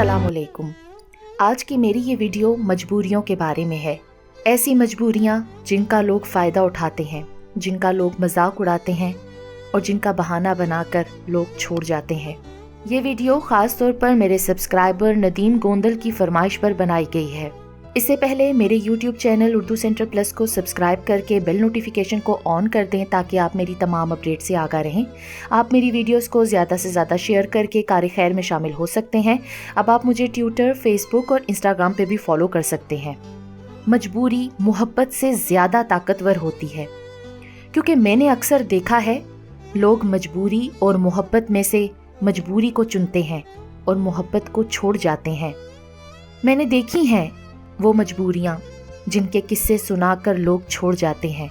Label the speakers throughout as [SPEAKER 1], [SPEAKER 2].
[SPEAKER 1] अस्सलाम वालेकुम। आज की मेरी ये वीडियो मजबूरियों के बारे में है। ऐसी मजबूरियाँ जिनका लोग फ़ायदा उठाते हैं, जिनका लोग मजाक उड़ाते हैं और जिनका बहाना बनाकर लोग छोड़ जाते हैं। ये वीडियो ख़ास तौर पर मेरे सब्सक्राइबर नदीम गोंदल की फरमाइश पर बनाई गई है। इससे पहले मेरे YouTube channel Urdu centre plus को सब्सक्राइब करके बेल नोटिफिकेशन को ऑन कर दें ताकि आप मेरी तमाम अपडेट से आगाह रहें। आप मेरी वीडियोस को ज़्यादा से ज़्यादा शेयर करके कार खैर में शामिल हो सकते हैं। अब आप मुझे ट्विटर, फेसबुक और इंस्टाग्राम पे भी फॉलो कर सकते हैं। मजबूरी मोहब्बत से ज़्यादा ताकतवर होती है, क्योंकि मैंने अक्सर देखा है लोग मजबूरी और मोहब्बत में से मजबूरी को चुनते हैं और मोहब्बत को छोड़ जाते हैं। मैंने देखी हैं वो मजबूरियाँ जिनके किस्से सुनाकर लोग छोड़ जाते हैं।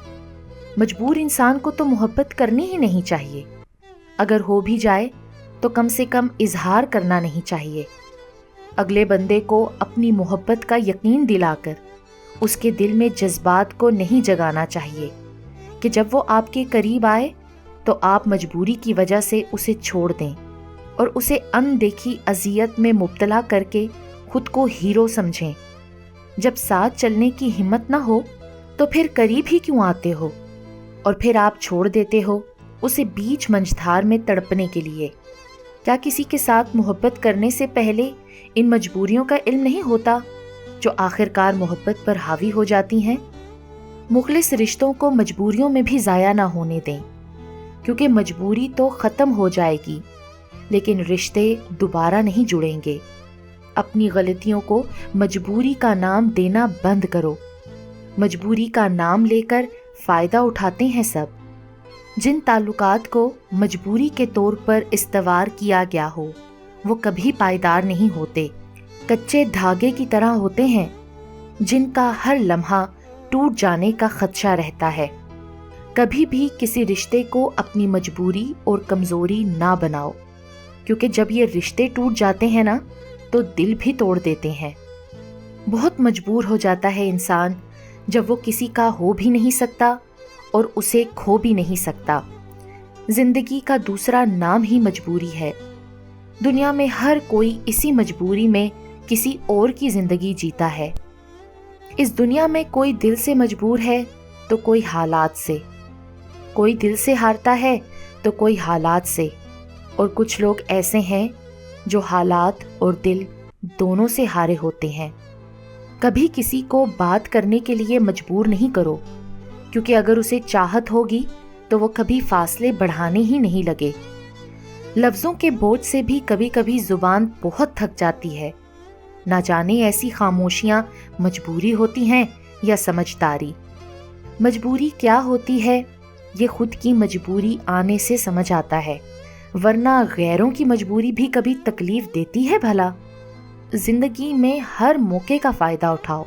[SPEAKER 1] मजबूर इंसान को तो मोहब्बत करनी ही नहीं चाहिए। अगर हो भी जाए तो कम से कम इजहार करना नहीं चाहिए। अगले बंदे को अपनी मोहब्बत का यकीन दिलाकर उसके दिल में जज्बात को नहीं जगाना चाहिए कि जब वो आपके करीब आए तो आप मजबूरी की वजह से उसे छोड़ दें और उसे अनदेखी अजियत में मुब्तला करके खुद को हीरो समझें। जब साथ चलने की हिम्मत ना हो तो फिर करीब ही क्यों आते हो, और फिर आप छोड़ देते हो उसे बीच मंझधार में तड़पने के लिए। क्या किसी के साथ मोहब्बत करने से पहले इन मजबूरियों का इल्म नहीं होता जो आखिरकार मोहब्बत पर हावी हो जाती हैं? मुखलिस रिश्तों को मजबूरियों में भी ज़ाया ना होने दें, क्योंकि मजबूरी तो ख़त्म हो जाएगी लेकिन रिश्ते दोबारा नहीं जुड़ेंगे। अपनी गलतियों को मजबूरी का नाम देना बंद करो। मजबूरी का नाम लेकर फ़ायदा उठाते हैं सब। जिन ताल्लुकात को मजबूरी के तौर पर इस्तेवार किया गया हो वो कभी पायदार नहीं होते, कच्चे धागे की तरह होते हैं जिनका हर लम्हा टूट जाने का खदशा रहता है। कभी भी किसी रिश्ते को अपनी मजबूरी और कमज़ोरी ना बनाओ, क्योंकि जब ये रिश्ते टूट जाते हैं ना तो दिल भी तोड़ देते हैं। बहुत मजबूर हो जाता है इंसान जब वो किसी का हो भी नहीं सकता और उसे खो भी नहीं सकता। जिंदगी का दूसरा नाम ही मजबूरी है। दुनिया में हर कोई इसी मजबूरी में किसी और की जिंदगी जीता है। इस दुनिया में कोई दिल से मजबूर है तो कोई हालात से, कोई दिल से हारता है तो कोई हालात से, और कुछ लोग ऐसे हैं जो हालात और दिल दोनों से हारे होते हैं। कभी किसी को बात करने के लिए मजबूर नहीं करो, क्योंकि अगर उसे चाहत होगी तो वो कभी फासले बढ़ाने ही नहीं लगे। लफ्ज़ों के बोझ से भी कभी कभी ज़ुबान बहुत थक जाती है। ना जाने ऐसी खामोशियाँ मजबूरी होती हैं या समझदारी। मजबूरी क्या होती है ये खुद की मजबूरी आने से समझ आता है, वरना गैरों की मजबूरी भी कभी तकलीफ देती है भला। जिंदगी में हर मौके का फ़ायदा उठाओ,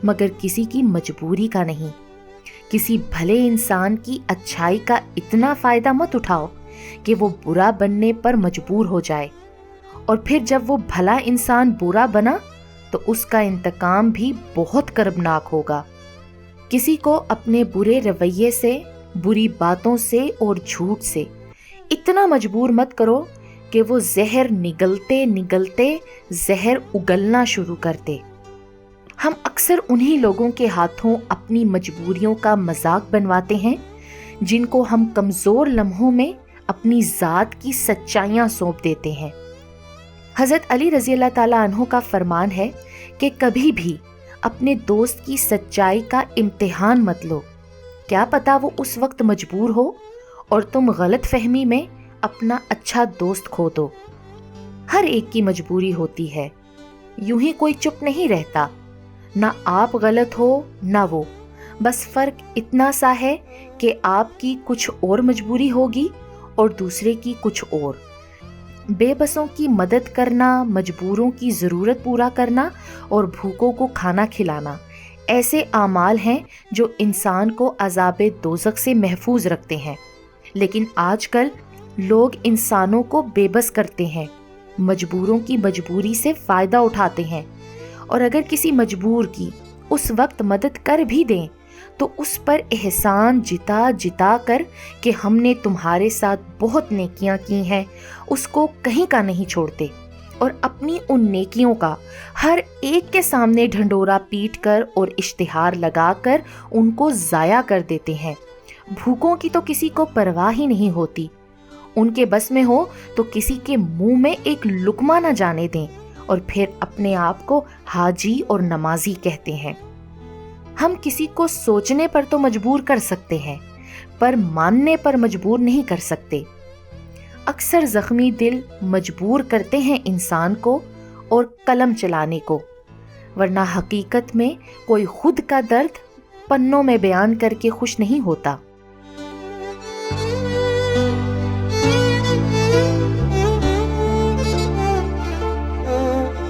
[SPEAKER 1] मगर किसी की मजबूरी का नहीं। किसी भले इंसान की अच्छाई का इतना फ़ायदा मत उठाओ कि वो बुरा बनने पर मजबूर हो जाए, और फिर जब वो भला इंसान बुरा बना तो उसका इंतकाम भी बहुत कर्बनाक होगा। किसी को अपने बुरे रवैये से, बुरी बातों से और झूठ से इतना मजबूर मत करो कि वो जहर निगलते निगलते जहर उगलना शुरू कर दे। हम अक्सर उन्हीं लोगों के हाथों अपनी मजबूरियों का मजाक बनवाते हैं जिनको हम कमज़ोर लम्हों में अपनी ज़ात की सच्चाइयाँ सौंप देते हैं। हज़रत अली रज़ी अल्लाह ताला अन्हु का फरमान है कि कभी भी अपने दोस्त की सच्चाई का इम्तिहान मत लो। क्या पता वो उस वक्त मजबूर हो और तुम गलत फहमी में अपना अच्छा दोस्त खो दो। हर एक की मजबूरी होती है, यूं ही कोई चुप नहीं रहता। ना आप गलत हो ना वो, बस फ़र्क इतना सा है कि आपकी कुछ और मजबूरी होगी और दूसरे की कुछ और। बेबसों की मदद करना, मजबूरों की ज़रूरत पूरा करना और भूखों को खाना खिलाना ऐसे आमाल हैं जो इंसान को अज़ाबे दोज़ख से महफूज रखते हैं। लेकिन आजकल लोग इंसानों को बेबस करते हैं, मजबूरों की मजबूरी से फ़ायदा उठाते हैं, और अगर किसी मजबूर की उस वक्त मदद कर भी दें तो उस पर एहसान जिता जिता कर कि हमने तुम्हारे साथ बहुत नेकियां की हैं उसको कहीं का नहीं छोड़ते, اور اپنی ان نیکیوں کا ہر ایک کے سامنے ڈھنڈورا پیٹ کر اور اشتہار لگا کر ان کو ضائع کر دیتے ہیں۔ بھوکوں کی تو کسی کو پرواہ ہی نہیں ہوتی، ان کے بس میں ہو تو کسی کے منہ میں ایک لقمہ نہ جانے دیں، اور پھر اپنے آپ کو حاجی اور نمازی کہتے ہیں۔ ہم کسی کو سوچنے پر تو مجبور کر سکتے ہیں، پر ماننے پر مجبور نہیں کر سکتے۔ اکثر زخمی دل مجبور کرتے ہیں انسان کو اور قلم چلانے کو، ورنہ حقیقت میں کوئی خود کا درد پنوں میں بیان کر کے خوش نہیں ہوتا۔